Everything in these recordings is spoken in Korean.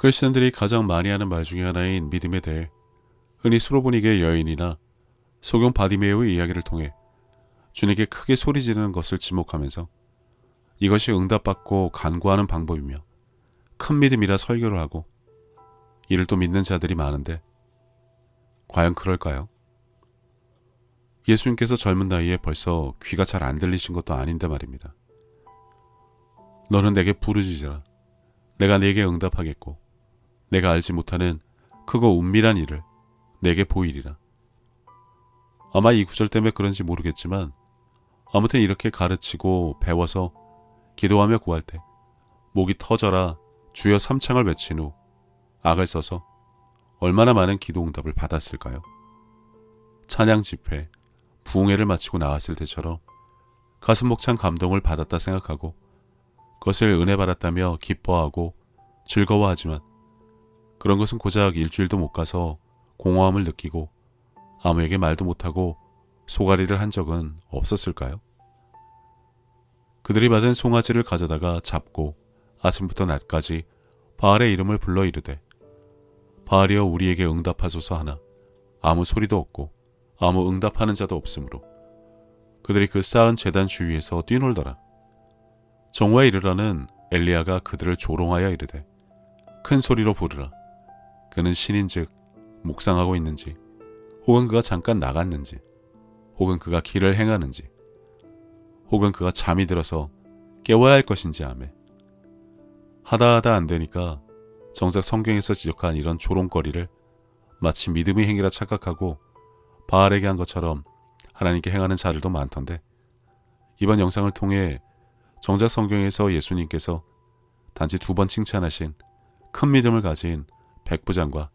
크리스천들이 가장 많이 하는 말 중에 하나인 믿음에 대해 흔히 수로보니게의 여인이나 소경 바디메오의 이야기를 통해 주님께 크게 소리 지르는 것을 지목하면서 이것이 응답받고 간구하는 방법이며 큰 믿음이라 설교를 하고 이를 또 믿는 자들이 많은데 과연 그럴까요? 예수님께서 젊은 나이에 벌써 귀가 잘 안 들리신 것도 아닌데 말입니다. 너는 내게 부르짖으라. 내가 네게 응답하겠고 내가 알지 못하는 크고 은밀한 일을 내게 보이리라. 아마 이 구절 때문에 그런지 모르겠지만 아무튼 이렇게 가르치고 배워서 기도하며 구할 때 목이 터져라 주여 삼창을 외친 후 악을 써서 얼마나 많은 기도 응답을 받았을까요? 찬양 집회, 부흥회를 마치고 나왔을 때처럼 가슴 벅찬 감동을 받았다 생각하고 그것을 은혜 받았다며 기뻐하고 즐거워하지만 그런 것은 고작 일주일도 못 가서 공허함을 느끼고 아무에게 말도 못하고 소가리를 한 적은 없었을까요? 그들이 받은 송아지를 가져다가 잡고 아침부터 낮까지 바알의 이름을 불러 이르되 바알이여 우리에게 응답하소서 하나 아무 소리도 없고 아무 응답하는 자도 없으므로 그들이 그 쌓은 제단 주위에서 뛰놀더라. 정오에 이르러는 엘리야가 그들을 조롱하여 이르되 큰 소리로 부르라. 그는 신인즉 묵상하고 있는지 혹은 그가 잠깐 나갔는지 혹은 그가 길을 행하는지 혹은 그가 잠이 들어서 깨워야 할 것인지 하매 하다 안 되니까 정작 성경에서 지적한 이런 조롱거리를 마치 믿음의 행위라 착각하고 바알에게 한 것처럼 하나님께 행하는 자들도 많던데 이번 영상을 통해 정작 성경에서 예수님께서 단지 2번 칭찬하신 큰 믿음을 가진 백부장과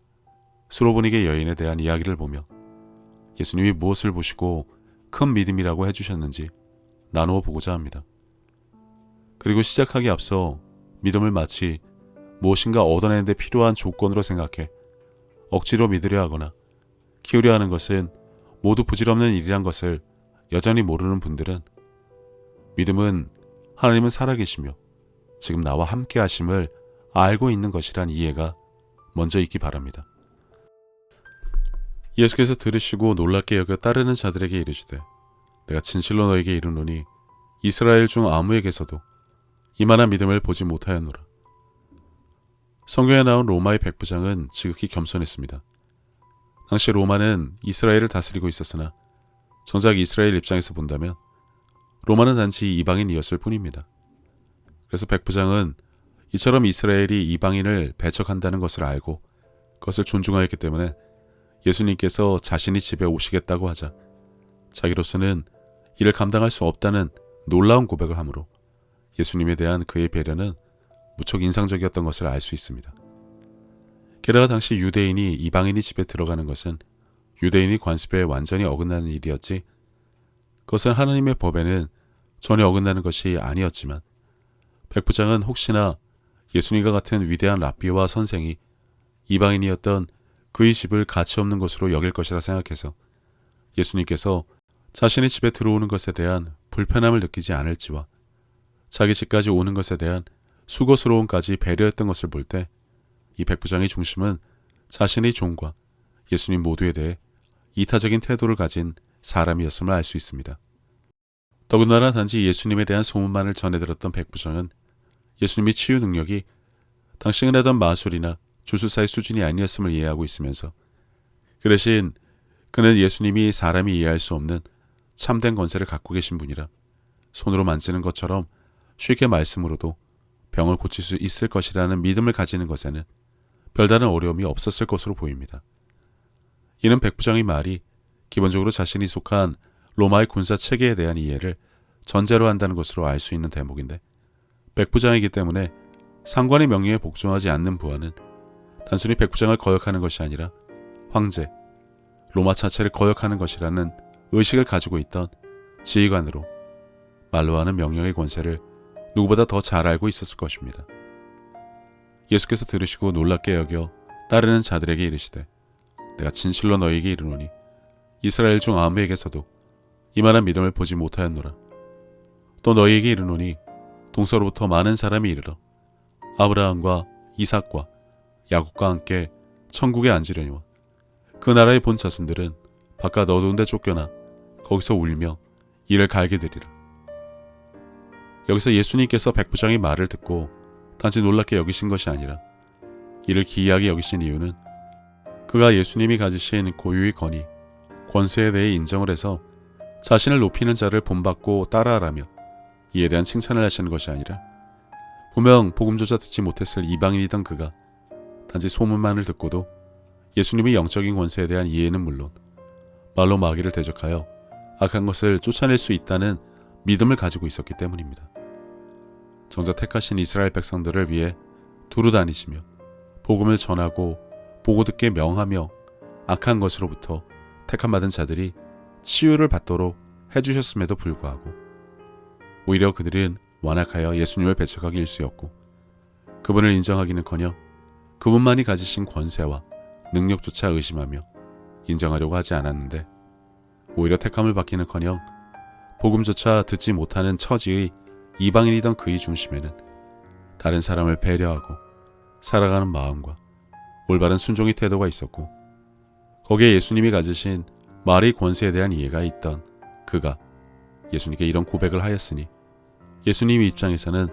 수로보니게 여인에 대한 이야기를 보며 예수님이 무엇을 보시고 큰 믿음이라고 해주셨는지 나누어 보고자 합니다. 그리고 시작하기 앞서 믿음을 마치 무엇인가 얻어내는 데 필요한 조건으로 생각해 억지로 믿으려 하거나 키우려 하는 것은 모두 부질없는 일이란 것을 여전히 모르는 분들은 믿음은 하나님은 살아계시며 지금 나와 함께 하심을 알고 있는 것이란 이해가 먼저 있기 바랍니다. 예수께서 들으시고 놀랍게 여겨 따르는 자들에게 이르시되 내가 진실로 너에게 이르노니 이스라엘 중 아무에게서도 이만한 믿음을 보지 못하였노라. 성경에 나온 로마의 백부장은 지극히 겸손했습니다. 당시 로마는 이스라엘을 다스리고 있었으나 정작 이스라엘 입장에서 본다면 로마는 단지 이방인이었을 뿐입니다. 그래서 백부장은 이처럼 이스라엘이 이방인을 배척한다는 것을 알고 그것을 존중하였기 때문에 예수님께서 자신이 집에 오시겠다고 하자 자기로서는 이를 감당할 수 없다는 놀라운 고백을 하므로 예수님에 대한 그의 배려는 무척 인상적이었던 것을 알 수 있습니다. 게다가 당시 유대인이 이방인이 집에 들어가는 것은 유대인이 관습에 완전히 어긋나는 일이었지 그것은 하나님의 법에는 전혀 어긋나는 것이 아니었지만 백부장은 혹시나 예수님과 같은 위대한 랍비와 선생이 이방인이었던 그의 집을 가치없는 것으로 여길 것이라 생각해서 예수님께서 자신의 집에 들어오는 것에 대한 불편함을 느끼지 않을지와 자기 집까지 오는 것에 대한 수고스러움까지 배려했던 것을 볼 때 이 백부장의 중심은 자신의 종과 예수님 모두에 대해 이타적인 태도를 가진 사람이었음을 알 수 있습니다. 더군다나 단지 예수님에 대한 소문만을 전해들었던 백부장은 예수님의 치유 능력이 당시 흔하던 마술이나 주술사의 수준이 아니었음을 이해하고 있으면서 그 대신 그는 예수님이 사람이 이해할 수 없는 참된 권세를 갖고 계신 분이라 손으로 만지는 것처럼 쉽게 말씀으로도 병을 고칠 수 있을 것이라는 믿음을 가지는 것에는 별다른 어려움이 없었을 것으로 보입니다. 이는 백부장의 말이 기본적으로 자신이 속한 로마의 군사 체계에 대한 이해를 전제로 한다는 것으로 알 수 있는 대목인데 백부장이기 때문에 상관의 명령에 복종하지 않는 부하는 단순히 백부장을 거역하는 것이 아니라 황제, 로마 자체를 거역하는 것이라는 의식을 가지고 있던 지휘관으로 말로 하는 명령의 권세를 누구보다 더 잘 알고 있었을 것입니다. 예수께서 들으시고 놀랍게 여겨 따르는 자들에게 이르시되 내가 진실로 너희에게 이르노니 이스라엘 중 아무에게서도 이만한 믿음을 보지 못하였노라. 또 너희에게 이르노니 동서로부터 많은 사람이 이르러 아브라함과 이삭과 야곱과 함께 천국에 앉으려니와 그 나라의 본 자손들은 바깥 어두운 데 쫓겨나 거기서 울며 이를 갈게 되리라. 여기서 예수님께서 백부장의 말을 듣고 단지 놀랍게 여기신 것이 아니라 이를 기이하게 여기신 이유는 그가 예수님이 가지신 고유의 권위, 권세에 대해 인정을 해서 자신을 높이는 자를 본받고 따라하라며 이에 대한 칭찬을 하시는 것이 아니라 분명 복음조차 듣지 못했을 이방인이던 그가 단지 소문만을 듣고도 예수님의 영적인 권세에 대한 이해는 물론 말로 마귀를 대적하여 악한 것을 쫓아낼 수 있다는 믿음을 가지고 있었기 때문입니다. 정작 택하신 이스라엘 백성들을 위해 두루 다니시며 복음을 전하고 보고 듣게 명하며 악한 것으로부터 택함받은 자들이 치유를 받도록 해주셨음에도 불구하고 오히려 그들은 완악하여 예수님을 배척하기 일쑤였고 그분을 인정하기는커녕 그분만이 가지신 권세와 능력조차 의심하며 인정하려고 하지 않았는데 오히려 택함을 받기는커녕 복음조차 듣지 못하는 처지의 이방인이던 그의 중심에는 다른 사람을 배려하고 살아가는 마음과 올바른 순종의 태도가 있었고 거기에 예수님이 가지신 말의 권세에 대한 이해가 있던 그가 예수님께 이런 고백을 하였으니 예수님 입장에서는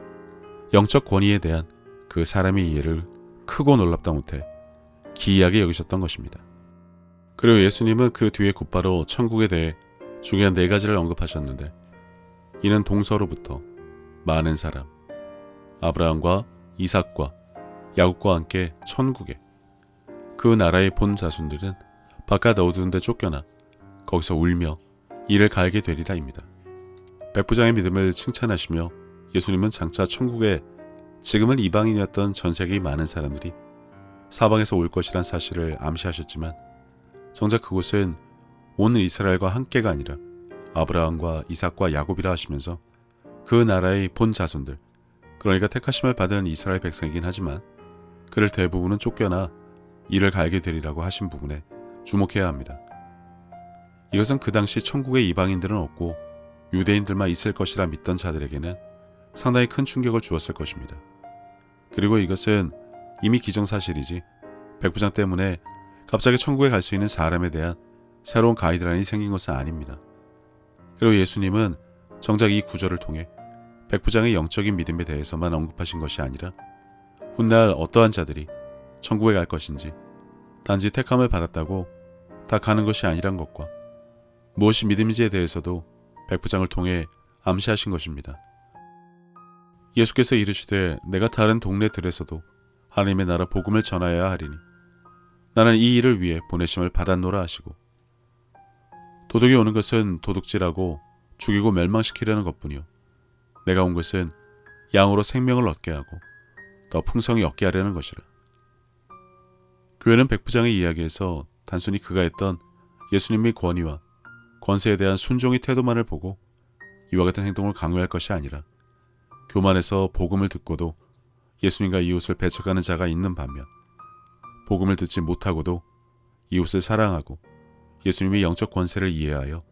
영적 권위에 대한 그 사람의 이해를 크고 놀랍다 못해 기이하게 여기셨던 것입니다. 그리고 예수님은 그 뒤에 곧바로 천국에 대해 중요한 4가지를 언급하셨는데 이는 동서로부터 많은 사람, 아브라함과 이삭과 야곱과 함께 천국에 그 나라의 본 자손들은 바깥 어두운 데 쫓겨나 거기서 울며 이를 갈게 되리라입니다. 백부장의 믿음을 칭찬하시며 예수님은 장차 천국에 지금은 이방인이었던 전 세계의 많은 사람들이 사방에서 올 것이란 사실을 암시하셨지만 정작 그곳은 온 이스라엘과 함께가 아니라 아브라함과 이삭과 야곱이라 하시면서 그 나라의 본 자손들, 그러니까 택하심을 받은 이스라엘 백성이긴 하지만 그를 대부분은 쫓겨나 이를 갈게 되리라고 하신 부분에 주목해야 합니다. 이것은 그 당시 천국의 이방인들은 없고 유대인들만 있을 것이라 믿던 자들에게는 상당히 큰 충격을 주었을 것입니다. 그리고 이것은 이미 기정사실이지 백부장 때문에 갑자기 천국에 갈 수 있는 사람에 대한 새로운 가이드라인이 생긴 것은 아닙니다. 그리고 예수님은 정작 이 구절을 통해 백부장의 영적인 믿음에 대해서만 언급하신 것이 아니라 훗날 어떠한 자들이 천국에 갈 것인지 단지 택함을 받았다고 다 가는 것이 아니란 것과 무엇이 믿음인지에 대해서도 백부장을 통해 암시하신 것입니다. 예수께서 이르시되 내가 다른 동네들에서도 하나님의 나라 복음을 전하여야 하리니 나는 이 일을 위해 보내심을 받았노라 하시고 도둑이 오는 것은 도둑질하고 죽이고 멸망시키려는 것뿐이요 내가 온 것은 양으로 생명을 얻게 하고 더 풍성히 얻게 하려는 것이라. 교회는 백부장의 이야기에서 단순히 그가 했던 예수님의 권위와 권세에 대한 순종의 태도만을 보고 이와 같은 행동을 강요할 것이 아니라 교만해서 복음을 듣고도 예수님과 이웃을 배척하는 자가 있는 반면 복음을 듣지 못하고도 이웃을 사랑하고 예수님의 영적 권세를 이해하여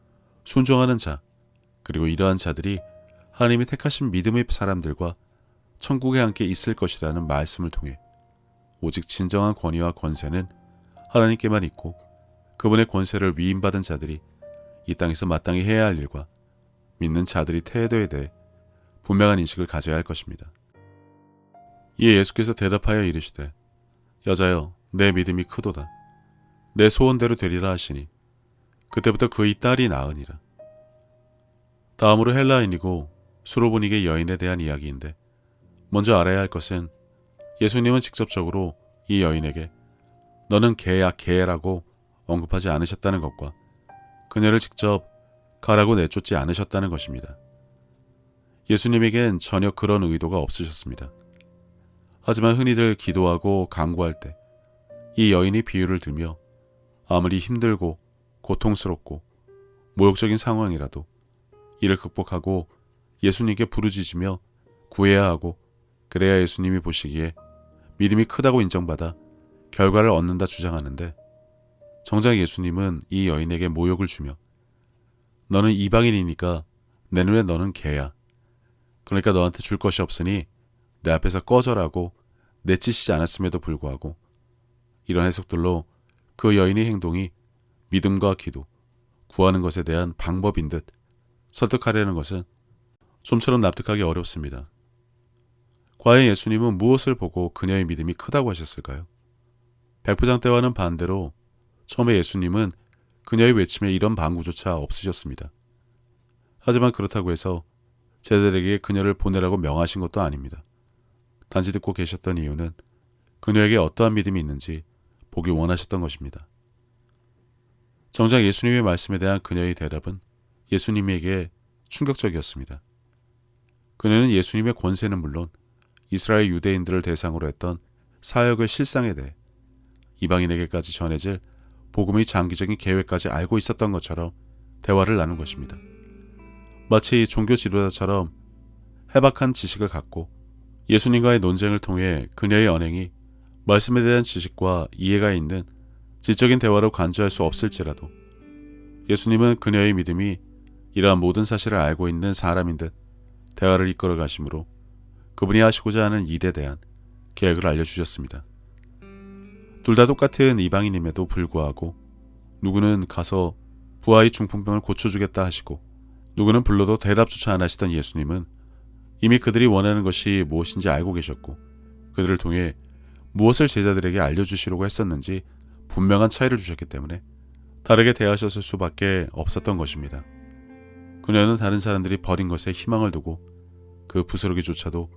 순종하는 자, 그리고 이러한 자들이 하나님이 택하신 믿음의 사람들과 천국에 함께 있을 것이라는 말씀을 통해 오직 진정한 권위와 권세는 하나님께만 있고 그분의 권세를 위임받은 자들이 이 땅에서 마땅히 해야 할 일과 믿는 자들의 태도에 대해 분명한 인식을 가져야 할 것입니다. 이에 예수께서 대답하여 이르시되 여자여 내 믿음이 크도다. 내 소원대로 되리라 하시니 그때부터 그의 딸이 나으니라. 다음으로 헬라인이고 수로보니게 여인에 대한 이야기인데 먼저 알아야 할 것은 예수님은 직접적으로 이 여인에게 너는 개야 개라고 언급하지 않으셨다는 것과 그녀를 직접 가라고 내쫓지 않으셨다는 것입니다. 예수님에겐 전혀 그런 의도가 없으셨습니다. 하지만 흔히들 기도하고 간구할 때 이 여인이 비유를 들며 아무리 힘들고 고통스럽고 모욕적인 상황이라도 이를 극복하고 예수님께 부르짖으며 구해야 하고 그래야 예수님이 보시기에 믿음이 크다고 인정받아 결과를 얻는다 주장하는데 정작 예수님은 이 여인에게 모욕을 주며 너는 이방인이니까 내 눈에 너는 개야. 그러니까 너한테 줄 것이 없으니 내 앞에서 꺼져라고 내치시지 않았음에도 불구하고 이런 해석들로 그 여인의 행동이 믿음과 기도, 구하는 것에 대한 방법인 듯 설득하려는 것은 좀처럼 납득하기 어렵습니다. 과연 예수님은 무엇을 보고 그녀의 믿음이 크다고 하셨을까요? 백부장 때와는 반대로 처음에 예수님은 그녀의 외침에 이런 방구조차 없으셨습니다. 하지만 그렇다고 해서 제자들에게 그녀를 보내라고 명하신 것도 아닙니다. 단지 듣고 계셨던 이유는 그녀에게 어떠한 믿음이 있는지 보기 원하셨던 것입니다. 정작 예수님의 말씀에 대한 그녀의 대답은 예수님에게 충격적이었습니다. 그녀는 예수님의 권세는 물론 이스라엘 유대인들을 대상으로 했던 사역의 실상에 대해 이방인에게까지 전해질 복음의 장기적인 계획까지 알고 있었던 것처럼 대화를 나눈 것입니다. 마치 종교 지도자처럼 해박한 지식을 갖고 예수님과의 논쟁을 통해 그녀의 언행이 말씀에 대한 지식과 이해가 있는 지적인 대화로 간주할 수 없을지라도 예수님은 그녀의 믿음이 이러한 모든 사실을 알고 있는 사람인 듯 대화를 이끌어 가심으로 그분이 하시고자 하는 일에 대한 계획을 알려주셨습니다. 둘 다 똑같은 이방인임에도 불구하고 누구는 가서 부하의 중풍병을 고쳐주겠다 하시고 누구는 불러도 대답조차 안 하시던 예수님은 이미 그들이 원하는 것이 무엇인지 알고 계셨고 그들을 통해 무엇을 제자들에게 알려주시려고 했었는지 분명한 차이를 주셨기 때문에 다르게 대하셨을 수밖에 없었던 것입니다. 그녀는 다른 사람들이 버린 것에 희망을 두고 그 부스러기조차도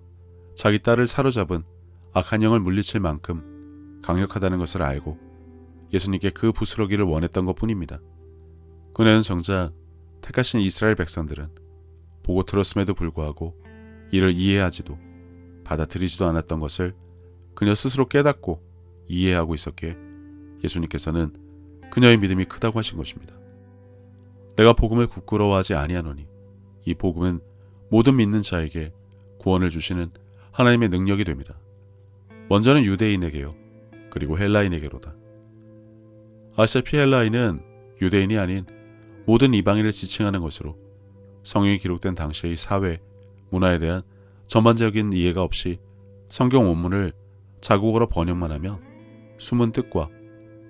자기 딸을 사로잡은 악한 영을 물리칠 만큼 강력하다는 것을 알고 예수님께 그 부스러기를 원했던 것뿐입니다. 그녀는 정작 택하신 이스라엘 백성들은 보고 들었음에도 불구하고 이를 이해하지도 받아들이지도 않았던 것을 그녀 스스로 깨닫고 이해하고 있었기에 예수님께서는 그녀의 믿음이 크다고 하신 것입니다. 내가 복음을 부끄러워하지 아니하노니 이 복음은 모든 믿는 자에게 구원을 주시는 하나님의 능력이 됩니다. 먼저는 유대인에게요. 그리고 헬라인에게로다. 아시다시피 헬라인은 유대인이 아닌 모든 이방인을 지칭하는 것으로 성경이 기록된 당시의 사회, 문화에 대한 전반적인 이해가 없이 성경 원문을 자국어로 번역만 하면 숨은 뜻과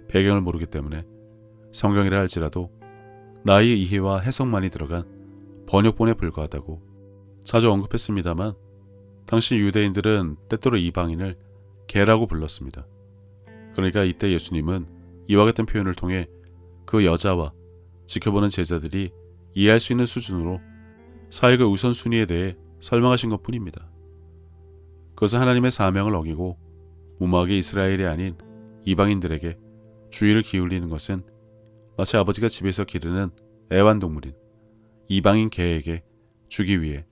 배경을 모르기 때문에 성경이라 할지라도 나의 이해와 해석만이 들어간 번역본에 불과하다고 자주 언급했습니다만 당시 유대인들은 때때로 이방인을 개라고 불렀습니다. 그러니까 이때 예수님은 이와 같은 표현을 통해 그 여자와 지켜보는 제자들이 이해할 수 있는 수준으로 사역의 우선순위에 대해 설명하신 것뿐입니다. 그것은 하나님의 사명을 어기고 무모하게 이스라엘이 아닌 이방인들에게 주의를 기울이는 것은 마치 아버지가 집에서 기르는 애완동물인 이방인 개에게 주기 위해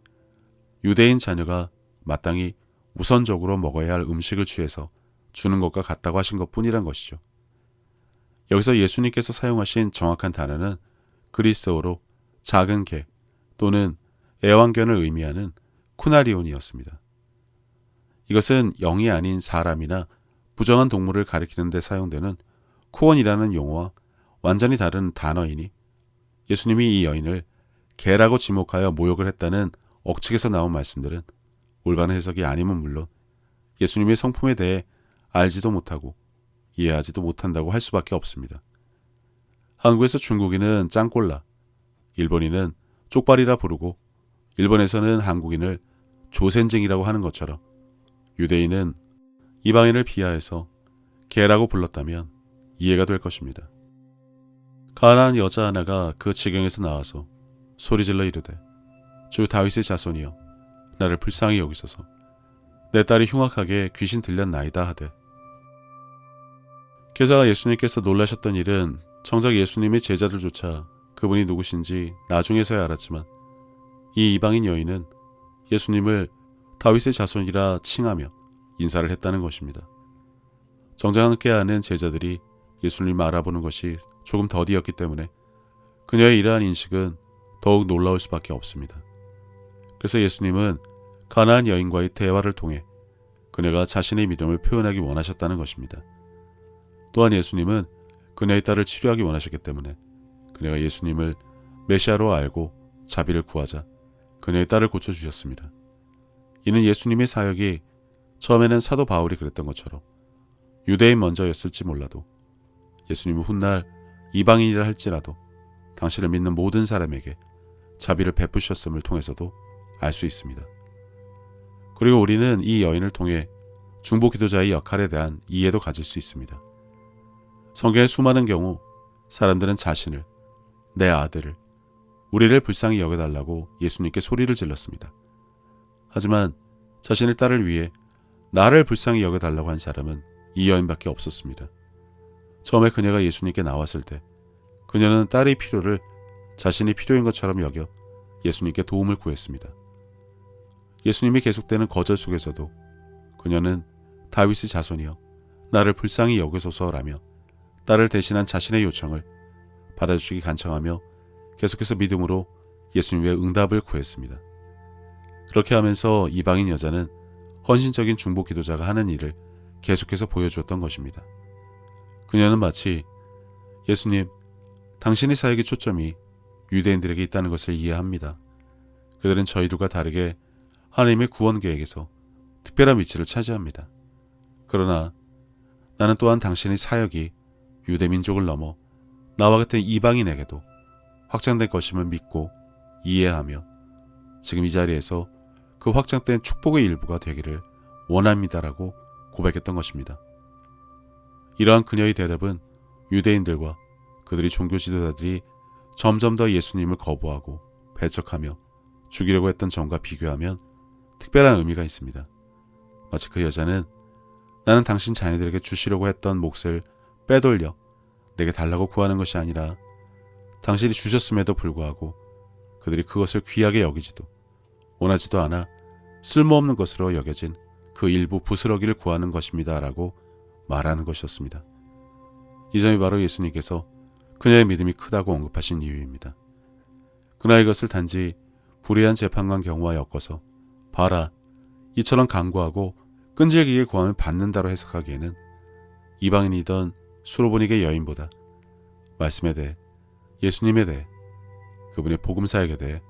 유대인 자녀가 마땅히 우선적으로 먹어야 할 음식을 취해서 주는 것과 같다고 하신 것뿐이란 것이죠. 여기서 예수님께서 사용하신 정확한 단어는 그리스어로 작은 개 또는 애완견을 의미하는 쿠나리온이었습니다. 이것은 영이 아닌 사람이나 부정한 동물을 가리키는 데 사용되는 쿠온이라는 용어와 완전히 다른 단어이니 예수님이 이 여인을 개라고 지목하여 모욕을 했다는 억측에서 나온 말씀들은 올바른 해석이 아니면 물론 예수님의 성품에 대해 알지도 못하고 이해하지도 못한다고 할 수밖에 없습니다. 한국에서 중국인은 짱꼴라, 일본인은 쪽발이라 부르고 일본에서는 한국인을 조센증이라고 하는 것처럼 유대인은 이방인을 비하해서 개라고 불렀다면 이해가 될 것입니다. 가난한 여자 하나가 그 지경에서 나와서 소리질러 이르되 주 다윗의 자손이여 나를 불쌍히 여기소서 내 딸이 흉악하게 귀신 들렸나이다 하되 게다가 예수님께서 놀라셨던 일은 정작 예수님의 제자들조차 그분이 누구신지 나중에서야 알았지만 이 이방인 여인은 예수님을 다윗의 자손이라 칭하며 인사를 했다는 것입니다. 정작 함께 하는 제자들이 예수님을 알아보는 것이 조금 더디었기 때문에 그녀의 이러한 인식은 더욱 놀라울 수밖에 없습니다. 그래서 예수님은 가나안 여인과의 대화를 통해 그녀가 자신의 믿음을 표현하기 원하셨다는 것입니다. 또한 예수님은 그녀의 딸을 치료하기 원하셨기 때문에 그녀가 예수님을 메시아로 알고 자비를 구하자 그녀의 딸을 고쳐주셨습니다. 이는 예수님의 사역이 처음에는 사도 바울이 그랬던 것처럼 유대인 먼저였을지 몰라도 예수님은 훗날 이방인이라 할지라도 당신을 믿는 모든 사람에게 자비를 베푸셨음을 통해서도 알 수 있습니다. 그리고 우리는 이 여인을 통해 중보 기도자의 역할에 대한 이해도 가질 수 있습니다. 성경의 수많은 경우 사람들은 자신을, 내 아들을, 우리를 불쌍히 여겨달라고 예수님께 소리를 질렀습니다. 하지만 자신의 딸을 위해 나를 불쌍히 여겨달라고 한 사람은 이 여인밖에 없었습니다. 처음에 그녀가 예수님께 나왔을 때 그녀는 딸의 필요를 자신이 필요인 것처럼 여겨 예수님께 도움을 구했습니다. 예수님이 계속되는 거절 속에서도 그녀는 다윗의 자손이여 나를 불쌍히 여기소서라며 딸을 대신한 자신의 요청을 받아주시기 간청하며 계속해서 믿음으로 예수님의 응답을 구했습니다. 그렇게 하면서 이방인 여자는 헌신적인 중보 기도자가 하는 일을 계속해서 보여주었던 것입니다. 그녀는 마치 예수님, 당신의 사역의 초점이 유대인들에게 있다는 것을 이해합니다. 그들은 저희들과 다르게 하나님의 구원 계획에서 특별한 위치를 차지합니다. 그러나 나는 또한 당신의 사역이 유대민족을 넘어 나와 같은 이방인에게도 확장될 것임을 믿고 이해하며 지금 이 자리에서 그 확장된 축복의 일부가 되기를 원합니다라고 고백했던 것입니다. 이러한 그녀의 대답은 유대인들과 그들의 종교 지도자들이 점점 더 예수님을 거부하고 배척하며 죽이려고 했던 점과 비교하면 특별한 의미가 있습니다. 마치 그 여자는 나는 당신 자녀들에게 주시려고 했던 몫을 빼돌려 내게 달라고 구하는 것이 아니라 당신이 주셨음에도 불구하고 그들이 그것을 귀하게 여기지도 원하지도 않아 쓸모없는 것으로 여겨진 그 일부 부스러기를 구하는 것입니다 라고 말하는 것이었습니다. 이 점이 바로 예수님께서 그녀의 믿음이 크다고 언급하신 이유입니다. 그러나 이것을 단지 불의한 재판관 경우와 엮어서 봐라, 이처럼 간구하고 끈질기게 구하면 받는다로 해석하기에는 이방인이던 수로보니게 여인보다 말씀에 대해, 예수님에 대해, 그분의 복음사역에 대해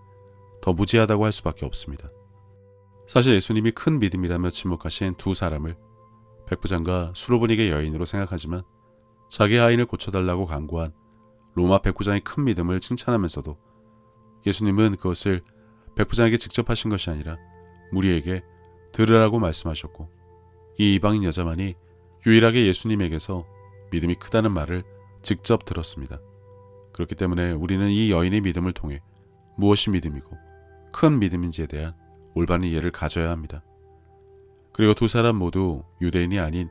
더 무지하다고 할 수밖에 없습니다. 사실 예수님이 큰 믿음이라며 지목하신 두 사람을 백부장과 수로보니게 여인으로 생각하지만 자기 아인을 고쳐달라고 간구한 로마 백부장의 큰 믿음을 칭찬하면서도 예수님은 그것을 백부장에게 직접 하신 것이 아니라 무리에게 들으라고 말씀하셨고 이 이방인 여자만이 유일하게 예수님에게서 믿음이 크다는 말을 직접 들었습니다. 그렇기 때문에 우리는 이 여인의 믿음을 통해 무엇이 믿음이고 큰 믿음인지에 대한 올바른 이해를 가져야 합니다. 그리고 두 사람 모두 유대인이 아닌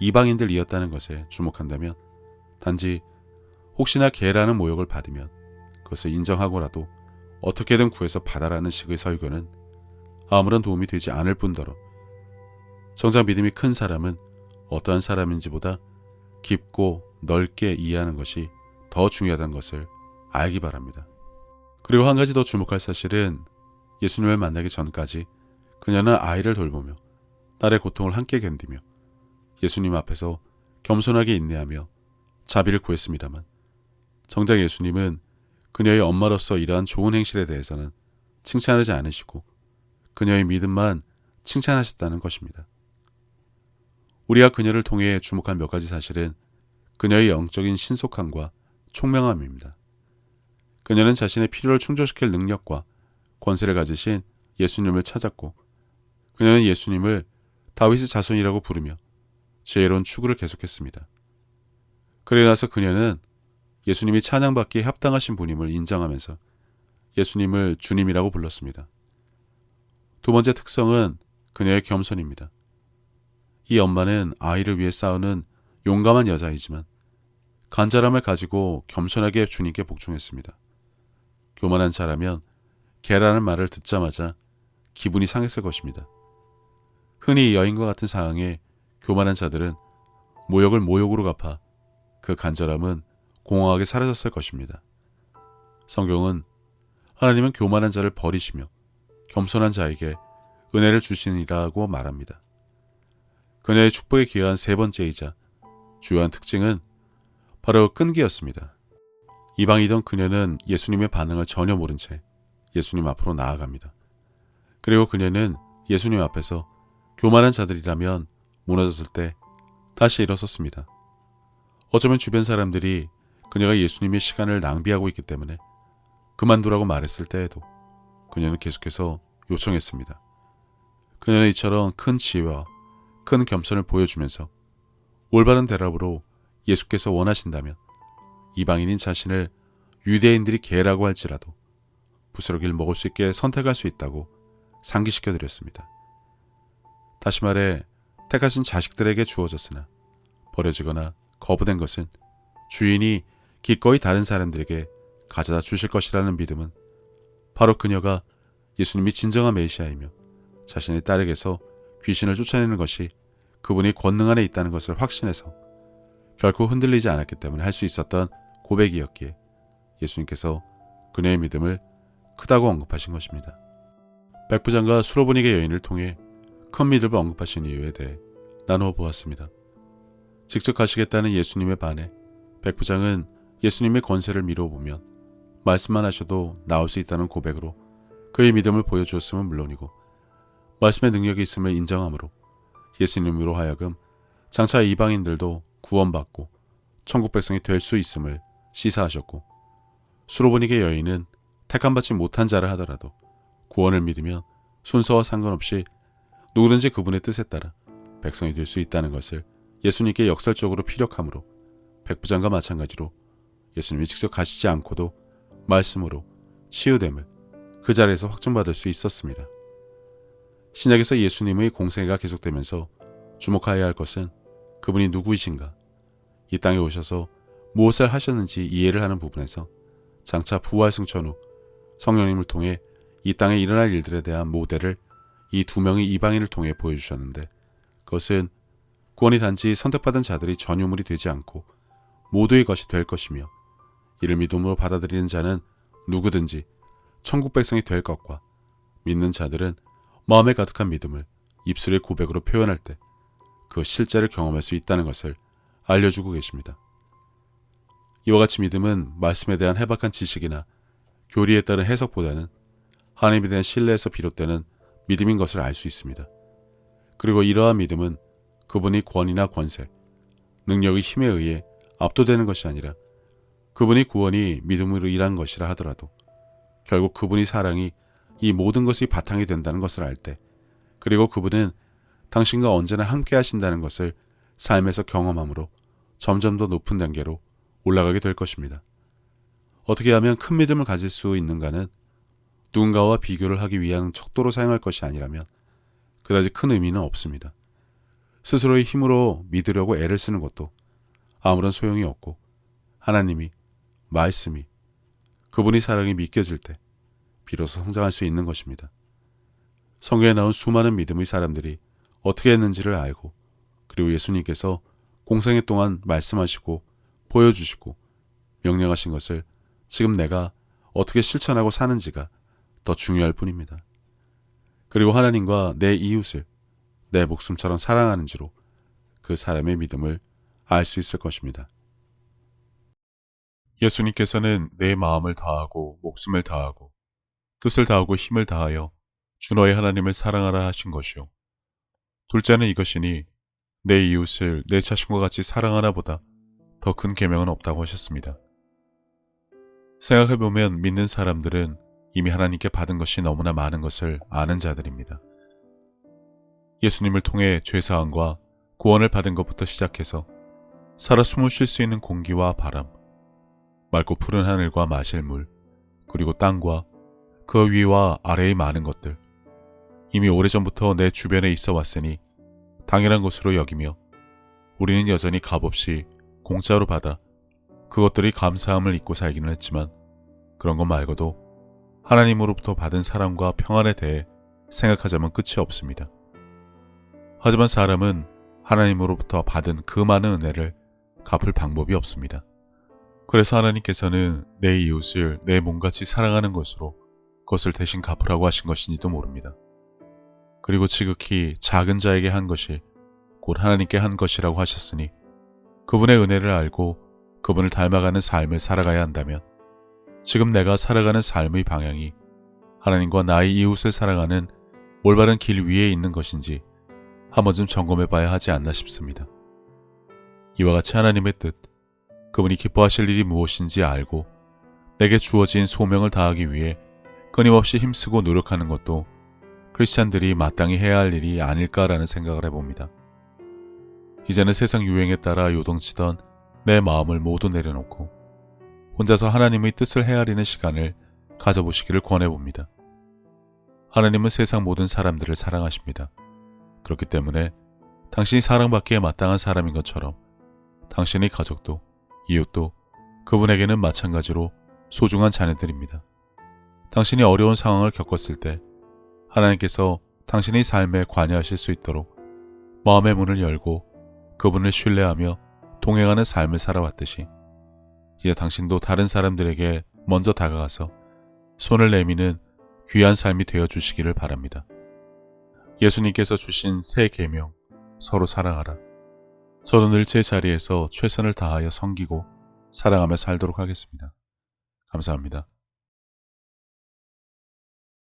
이방인들이었다는 것에 주목한다면 단지 혹시나 개라는 모욕을 받으면 그것을 인정하고라도 어떻게든 구해서 받아라는 식의 설교는 아무런 도움이 되지 않을 뿐더러 정작 믿음이 큰 사람은 어떠한 사람인지보다 깊고 넓게 이해하는 것이 더 중요하다는 것을 알기 바랍니다. 그리고 한 가지 더 주목할 사실은 예수님을 만나기 전까지 그녀는 아이를 돌보며 딸의 고통을 함께 견디며 예수님 앞에서 겸손하게 인내하며 자비를 구했습니다만 정작 예수님은 그녀의 엄마로서 이러한 좋은 행실에 대해서는 칭찬하지 않으시고 그녀의 믿음만 칭찬하셨다는 것입니다. 우리가 그녀를 통해 주목한 몇 가지 사실은 그녀의 영적인 신속함과 총명함입니다. 그녀는 자신의 필요를 충족시킬 능력과 권세를 가지신 예수님을 찾았고 그녀는 예수님을 다윗의 자손이라고 부르며 지혜로운 추구를 계속했습니다. 그러고 나서 그녀는 예수님이 찬양받기에 합당하신 분임을 인정하면서 예수님을 주님이라고 불렀습니다. 두 번째 특성은 그녀의 겸손입니다. 이 엄마는 아이를 위해 싸우는 용감한 여자이지만 간절함을 가지고 겸손하게 주님께 복종했습니다. 교만한 자라면 개라는 말을 듣자마자 기분이 상했을 것입니다. 흔히 이 여인과 같은 상황에 교만한 자들은 모욕을 모욕으로 갚아 그 간절함은 공허하게 사라졌을 것입니다. 성경은 하나님은 교만한 자를 버리시며 겸손한 자에게 은혜를 주시니라고 말합니다. 그녀의 축복에 기여한 세 번째이자 주요한 특징은 바로 끈기였습니다. 이방이던 그녀는 예수님의 반응을 전혀 모른 채 예수님 앞으로 나아갑니다. 그리고 그녀는 예수님 앞에서 교만한 자들이라면 무너졌을 때 다시 일어섰습니다. 어쩌면 주변 사람들이 그녀가 예수님의 시간을 낭비하고 있기 때문에 그만두라고 말했을 때에도 그녀는 계속해서 요청했습니다. 그녀는 이처럼 큰 지혜와 큰 겸손을 보여주면서 올바른 대답으로 예수께서 원하신다면 이방인인 자신을 유대인들이 개라고 할지라도 부스러기를 먹을 수 있게 선택할 수 있다고 상기시켜드렸습니다. 다시 말해 택하신 자식들에게 주어졌으나 버려지거나 거부된 것은 주인이 기꺼이 다른 사람들에게 가져다 주실 것이라는 믿음은 바로 그녀가 예수님이 진정한 메시아이며 자신의 딸에게서 귀신을 쫓아내는 것이 그분이 권능 안에 있다는 것을 확신해서 결코 흔들리지 않았기 때문에 할 수 있었던 고백이었기에 예수님께서 그녀의 믿음을 크다고 언급하신 것입니다. 백부장과 수로보니게 여인을 통해 큰 믿음을 언급하신 이유에 대해 나누어 보았습니다. 직접 가시겠다는 예수님의 반해 백부장은 예수님의 권세를 미뤄보면 말씀만 하셔도 나올 수 있다는 고백으로 그의 믿음을 보여주었음은 물론이고 말씀의 능력이 있음을 인정함으로 예수님으로 하여금 장차 이방인들도 구원받고 천국 백성이 될 수 있음을 시사하셨고 수로보니게 여인은 택함받지 못한 자를 하더라도 구원을 믿으면 순서와 상관없이 누구든지 그분의 뜻에 따라 백성이 될 수 있다는 것을 예수님께 역설적으로 피력함으로 백부장과 마찬가지로 예수님이 직접 가시지 않고도 말씀으로 치유됨을 그 자리에서 확증받을 수 있었습니다. 신약에서 예수님의 공생애가 계속되면서 주목하여야 할 것은 그분이 누구이신가, 이 땅에 오셔서 무엇을 하셨는지 이해를 하는 부분에서 장차 부활 승천 후 성령님을 통해 이 땅에 일어날 일들에 대한 모델을 이 두 명의 이방인을 통해 보여주셨는데 그것은 구원이 단지 선택받은 자들이 전유물이 되지 않고 모두의 것이 될 것이며 이를 믿음으로 받아들이는 자는 누구든지 천국 백성이 될 것과 믿는 자들은 마음에 가득한 믿음을 입술의 고백으로 표현할 때 그 실제를 경험할 수 있다는 것을 알려주고 계십니다. 이와 같이 믿음은 말씀에 대한 해박한 지식이나 교리에 따른 해석보다는 하나님에 대한 신뢰에서 비롯되는 믿음인 것을 알 수 있습니다. 그리고 이러한 믿음은 그분이 권위나 권세, 능력의 힘에 의해 압도되는 것이 아니라 그분이 구원이 믿음으로 일한 것이라 하더라도 결국 그분이 사랑이 이 모든 것의 바탕이 된다는 것을 알 때, 그리고 그분은 당신과 언제나 함께 하신다는 것을 삶에서 경험함으로 점점 더 높은 단계로 올라가게 될 것입니다. 어떻게 하면 큰 믿음을 가질 수 있는가는 누군가와 비교를 하기 위한 척도로 사용할 것이 아니라면 그다지 큰 의미는 없습니다. 스스로의 힘으로 믿으려고 애를 쓰는 것도 아무런 소용이 없고 하나님이, 말씀이, 그분이 사랑이 믿겨질 때 비로소 성장할 수 있는 것입니다. 성경에 나온 수많은 믿음의 사람들이 어떻게 했는지를 알고 그리고 예수님께서 공생애 동안 말씀하시고 보여주시고 명령하신 것을 지금 내가 어떻게 실천하고 사는지가 더 중요할 뿐입니다. 그리고 하나님과 내 이웃을 내 목숨처럼 사랑하는지로 그 사람의 믿음을 알 수 있을 것입니다. 예수님께서는 내 마음을 다하고 목숨을 다하고 뜻을 다하고 힘을 다하여 주 너의 하나님을 사랑하라 하신 것이요. 둘째는 이것이니 내 이웃을 내 자신과 같이 사랑하나 보다 더 큰 계명은 없다고 하셨습니다. 생각해보면 믿는 사람들은 이미 하나님께 받은 것이 너무나 많은 것을 아는 자들입니다. 예수님을 통해 죄사함과 구원을 받은 것부터 시작해서 살아 숨을 쉴 수 있는 공기와 바람, 맑고 푸른 하늘과 마실 물, 그리고 땅과 그 위와 아래의 많은 것들, 이미 오래전부터 내 주변에 있어 왔으니 당연한 것으로 여기며 우리는 여전히 값없이 공짜로 받아 그것들이 감사함을 잊고 살기는 했지만 그런 것 말고도 하나님으로부터 받은 사랑과 평안에 대해 생각하자면 끝이 없습니다. 하지만 사람은 하나님으로부터 받은 그 많은 은혜를 갚을 방법이 없습니다. 그래서 하나님께서는 내 이웃을 내 몸같이 사랑하는 것으로 그것을 대신 갚으라고 하신 것인지도 모릅니다. 그리고 지극히 작은 자에게 한 것이 곧 하나님께 한 것이라고 하셨으니 그분의 은혜를 알고 그분을 닮아가는 삶을 살아가야 한다면 지금 내가 살아가는 삶의 방향이 하나님과 나의 이웃을 사랑하는 올바른 길 위에 있는 것인지 한 번쯤 점검해 봐야 하지 않나 싶습니다. 이와 같이 하나님의 뜻, 그분이 기뻐하실 일이 무엇인지 알고 내게 주어진 소명을 다하기 위해 끊임없이 힘쓰고 노력하는 것도 크리스찬들이 마땅히 해야 할 일이 아닐까라는 생각을 해봅니다. 이제는 세상 유행에 따라 요동치던 내 마음을 모두 내려놓고 혼자서 하나님의 뜻을 헤아리는 시간을 가져보시기를 권해봅니다. 하나님은 세상 모든 사람들을 사랑하십니다. 그렇기 때문에 당신이 사랑받기에 마땅한 사람인 것처럼 당신의 가족도 이웃도 그분에게는 마찬가지로 소중한 자녀들입니다. 당신이 어려운 상황을 겪었을 때 하나님께서 당신의 삶에 관여하실 수 있도록 마음의 문을 열고 그분을 신뢰하며 동행하는 삶을 살아왔듯이 이제 당신도 다른 사람들에게 먼저 다가가서 손을 내미는 귀한 삶이 되어주시기를 바랍니다. 예수님께서 주신 새 계명, 서로 사랑하라. 저도 늘 제 자리에서 최선을 다하여 섬기고 사랑하며 살도록 하겠습니다. 감사합니다.